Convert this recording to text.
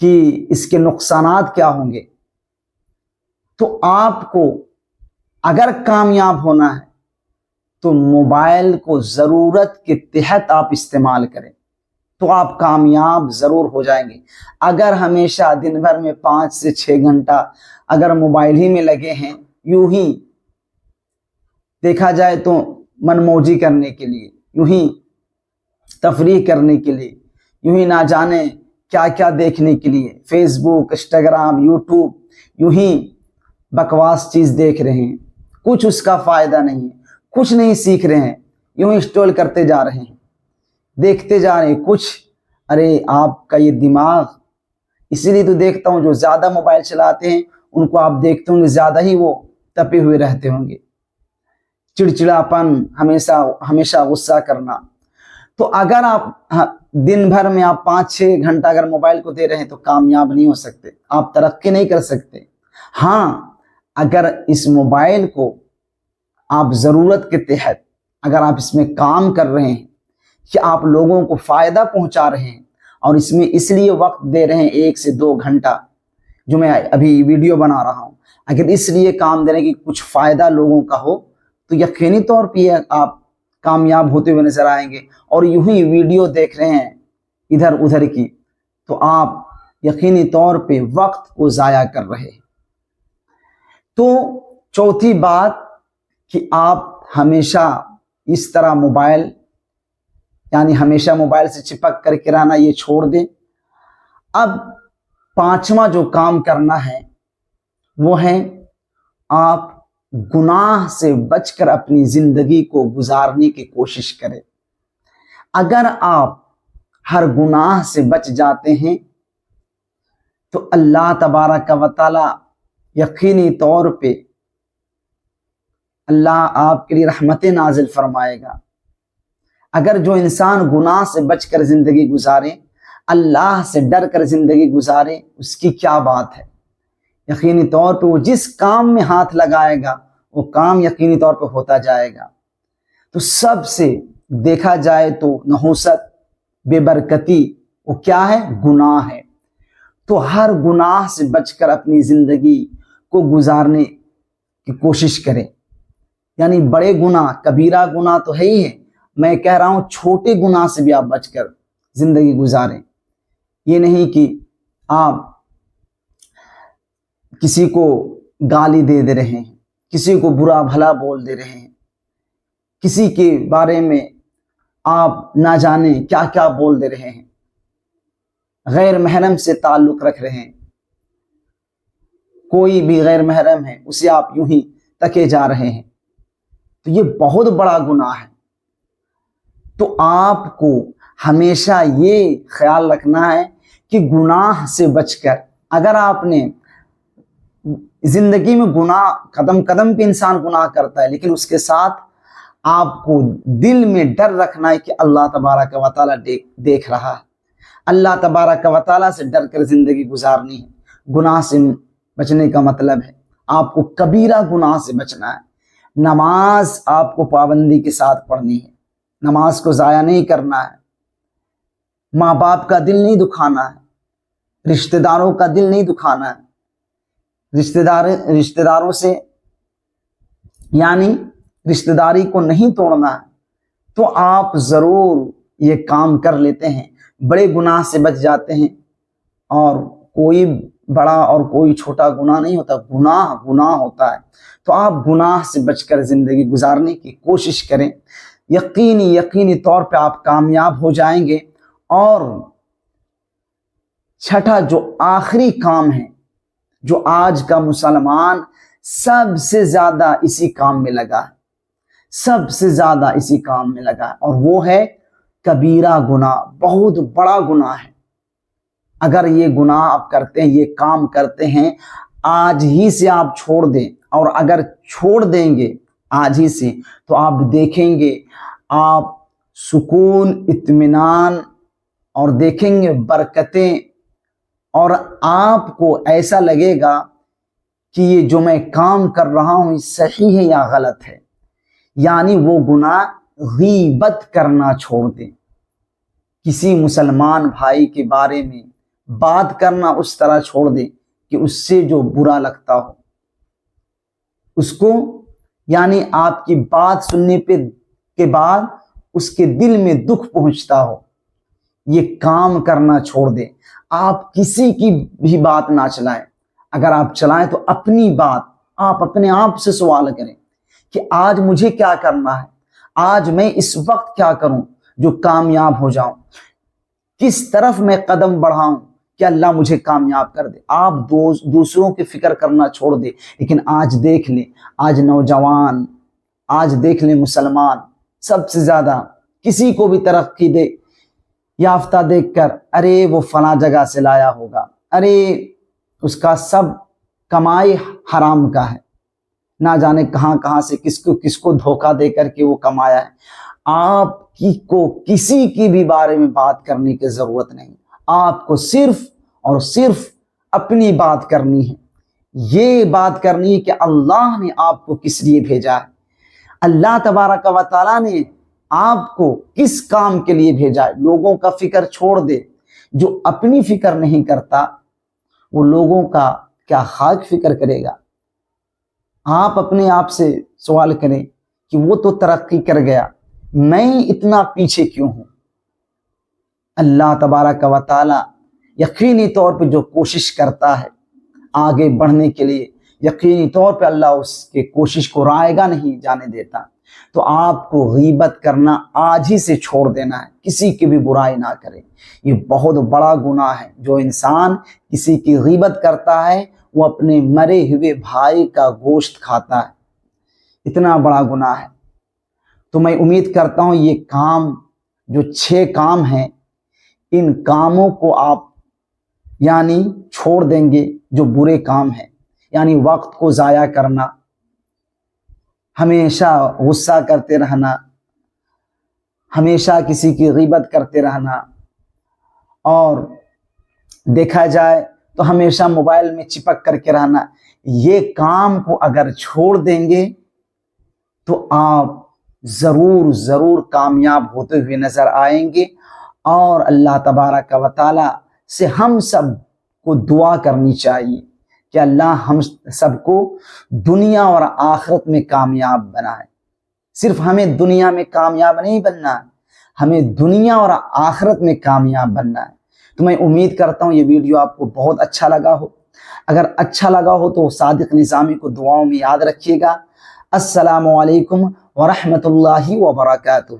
کہ اس کے نقصانات کیا ہوں گے. تو آپ کو اگر کامیاب ہونا ہے تو موبائل کو ضرورت کے تحت آپ استعمال کریں تو آپ کامیاب ضرور ہو جائیں گے. اگر ہمیشہ دن بھر میں 5 سے 6 گھنٹہ اگر موبائل ہی میں لگے ہیں، یوں ہی دیکھا جائے تو من موجی کرنے کے لیے، یوں ہی تفریح کرنے کے لیے، یوں ہی نہ جانے کیا کیا دیکھنے کے لیے، فیس بک، انسٹاگرام، یوٹیوب، یوں ہی بکواس چیز دیکھ رہے ہیں، کچھ اس کا فائدہ نہیں ہے، کچھ نہیں سیکھ رہے ہیں، یوں ہی اسٹرول کرتے جا رہے ہیں، دیکھتے جا رہے ہیں کچھ. ارے آپ کا یہ دماغ، اسی لیے تو دیکھتا ہوں جو زیادہ موبائل چلاتے ہیں ان کو آپ دیکھتے ہوں گے زیادہ ہی وہ تپے ہوئے رہتے ہوں گے، چڑچڑاپن، ہمیشہ غصہ کرنا. تو اگر آپ دن بھر میں آپ 5-6 گھنٹہ اگر موبائل کو دے رہے ہیں تو کامیاب نہیں ہو سکتے، آپ ترقی نہیں کر سکتے. ہاں، اگر اس موبائل کو آپ ضرورت کے تحت اگر آپ اس میں کام کر رہے ہیں کہ آپ لوگوں کو فائدہ پہنچا رہے ہیں اور اس میں اس لیے وقت دے رہے ہیں 1 سے 2 گھنٹہ جو میں ابھی ویڈیو بنا رہا ہوں، اگر اس لیے کام دے رہے ہیں کہ کچھ فائدہ لوگوں کا ہو تو یقینی طور پہ آپ کامیاب ہوتے ہوئے نظر آئیں گے. اور یوں ہی ویڈیو دیکھ رہے ہیں ادھر ادھر کی تو آپ یقینی طور پہ وقت کو ضائع کر رہے ہیں. تو چوتھی بات کہ آپ ہمیشہ اس طرح موبائل یعنی ہمیشہ موبائل سے چپک کر کے رہنا یہ چھوڑ دیں. اب 5واں جو کام کرنا ہے وہ ہے آپ گناہ سے بچ کر اپنی زندگی کو گزارنے کی کوشش کریں. اگر آپ ہر گناہ سے بچ جاتے ہیں تو اللہ تبارک و تعالی یقینی طور پہ اللہ آپ کے لیے رحمتیں نازل فرمائے گا. اگر جو انسان گناہ سے بچ کر زندگی گزارے، اللہ سے ڈر کر زندگی گزارے، اس کی کیا بات ہے. یقینی طور پہ وہ جس کام میں ہاتھ لگائے گا وہ کام یقینی طور پہ ہوتا جائے گا. تو سب سے دیکھا جائے تو نحوست، بے برکتی وہ کیا ہے؟ گناہ ہے. تو ہر گناہ سے بچ کر اپنی زندگی کو گزارنے کی کوشش کریں. یعنی بڑے گناہ، کبیرہ گناہ تو ہے ہی ہے، میں کہہ رہا ہوں چھوٹے گناہ سے بھی آپ بچ کر زندگی گزاریں. یہ نہیں کہ آپ کسی کو گالی دے رہے ہیں، کسی کو برا بھلا بول دے رہے ہیں، کسی کے بارے میں آپ نہ جانے کیا کیا بول دے رہے ہیں، غیر محرم سے تعلق رکھ رہے ہیں، کوئی بھی غیر محرم ہے اسے آپ یوں ہی تکے جا رہے ہیں، تو یہ بہت بڑا گناہ ہے. تو آپ کو ہمیشہ یہ خیال رکھنا ہے کہ گناہ سے بچ کر، اگر آپ نے زندگی میں گناہ قدم قدم پہ انسان گناہ کرتا ہے لیکن اس کے ساتھ آپ کو دل میں ڈر رکھنا ہے کہ اللہ تبارک و تعالی دیکھ رہا ہے، اللہ تبارک و تعالی سے ڈر کر زندگی گزارنی ہے. گناہ سے بچنے کا مطلب ہے آپ کو کبیرہ گناہ سے بچنا ہے. نماز آپ کو پابندی کے ساتھ پڑھنی ہے، نماز کو ضائع نہیں کرنا ہے، ماں باپ کا دل نہیں دکھانا ہے، رشتہ داروں کا دل نہیں دکھانا ہے، رشتہ داروں سے یعنی رشتہ داری کو نہیں توڑنا ہے. تو آپ ضرور یہ کام کر لیتے ہیں، بڑے گناہ سے بچ جاتے ہیں. اور کوئی بڑا اور کوئی چھوٹا گناہ نہیں ہوتا، گناہ گناہ ہوتا ہے. تو آپ گناہ سے بچ کر زندگی گزارنے کی کوشش کریں، یقینی طور پہ آپ کامیاب ہو جائیں گے. اور چھٹا جو آخری کام ہے، جو آج کا مسلمان سب سے زیادہ اسی کام میں لگا ہے، سب سے زیادہ اسی کام میں لگا ہے، اور وہ ہے کبیرہ گناہ، بہت بڑا گناہ ہے. اگر یہ گناہ آپ کرتے ہیں، یہ کام کرتے ہیں، آج ہی سے آپ چھوڑ دیں. اور اگر چھوڑ دیں گے آج ہی سے تو آپ دیکھیں گے آپ سکون، اطمینان اور دیکھیں گے برکتیں، اور آپ کو ایسا لگے گا کہ یہ جو میں کام کر رہا ہوں یہ صحیح ہے یا غلط ہے. یعنی وہ گناہ غیبت کرنا چھوڑ دیں، کسی مسلمان بھائی کے بارے میں بات کرنا اس طرح چھوڑ دیں کہ اس سے جو برا لگتا ہو اس کو، یعنی آپ کی بات سننے کے بعد اس کے دل میں دکھ پہنچتا ہو، یہ کام کرنا چھوڑ دیں۔ آپ کسی کی بھی بات نہ چلائیں، اگر آپ چلائیں تو اپنی بات آپ اپنے آپ سے سوال کریں کہ آج مجھے کیا کرنا ہے، آج میں اس وقت کیا کروں جو کامیاب ہو جاؤں، کس طرف میں قدم بڑھاؤں کہ اللہ مجھے کامیاب کر دے۔ آپ دوسروں کی فکر کرنا چھوڑ دے۔ لیکن آج دیکھ لیں، آج نوجوان، آج دیکھ لیں مسلمان سب سے زیادہ کسی کو بھی ترقی دے یافتہ دیکھ کر، ارے وہ فلاں جگہ سے لایا ہوگا، ارے اس کا سب کمائی حرام کا ہے، نہ جانے کہاں کہاں سے کس کو دھوکہ دے کر کے وہ کمایا ہے۔ آپ کو کسی کی بھی بارے میں بات کرنے کی ضرورت نہیں، آپ کو صرف اور صرف اپنی بات کرنی ہے۔ یہ بات کرنی ہے کہ اللہ نے آپ کو کس لیے بھیجا ہے، اللہ تبارک و تعالیٰ نے آپ کو کس کام کے لیے بھیجا ہے۔ لوگوں کا فکر چھوڑ دے، جو اپنی فکر نہیں کرتا وہ لوگوں کا کیا خاک فکر کرے گا۔ آپ اپنے آپ سے سوال کریں کہ وہ تو ترقی کر گیا، میں اتنا پیچھے کیوں ہوں۔ اللہ تبارک و تعالیٰ یقینی طور پہ جو کوشش کرتا ہے آگے بڑھنے کے لیے، یقینی طور پہ اللہ اس کے کوشش کو رائے گا نہیں جانے دیتا۔ تو آپ کو غیبت کرنا آج ہی سے چھوڑ دینا ہے، کسی کی بھی برائی نہ کرے۔ یہ بہت بڑا گناہ ہے، جو انسان کسی کی غیبت کرتا ہے وہ اپنے مرے ہوئے بھائی کا گوشت کھاتا ہے، اتنا بڑا گناہ ہے۔ تو میں امید کرتا ہوں یہ کام جو 6 کام ہیں، ان کاموں کو آپ یعنی چھوڑ دیں گے جو برے کام ہیں، یعنی وقت کو ضائع کرنا، ہمیشہ غصہ کرتے رہنا، ہمیشہ کسی کی غیبت کرتے رہنا، اور دیکھا جائے تو ہمیشہ موبائل میں چپک کر کے رہنا۔ یہ کام کو اگر چھوڑ دیں گے تو آپ ضرور کامیاب ہوتے ہوئے نظر آئیں گے۔ اور اللہ تبارک و تعالی سے ہم سب کو دعا کرنی چاہیے کہ اللہ ہم سب کو دنیا اور آخرت میں کامیاب بنائے۔ صرف ہمیں دنیا میں کامیاب نہیں بننا، ہمیں دنیا اور آخرت میں کامیاب بننا ہے۔ تو میں امید کرتا ہوں یہ ویڈیو آپ کو بہت اچھا لگا ہو۔ اگر اچھا لگا ہو تو صادق نظامی کو دعاؤں میں یاد رکھیے گا۔ السلام علیکم ورحمۃ اللہ وبرکاتہ۔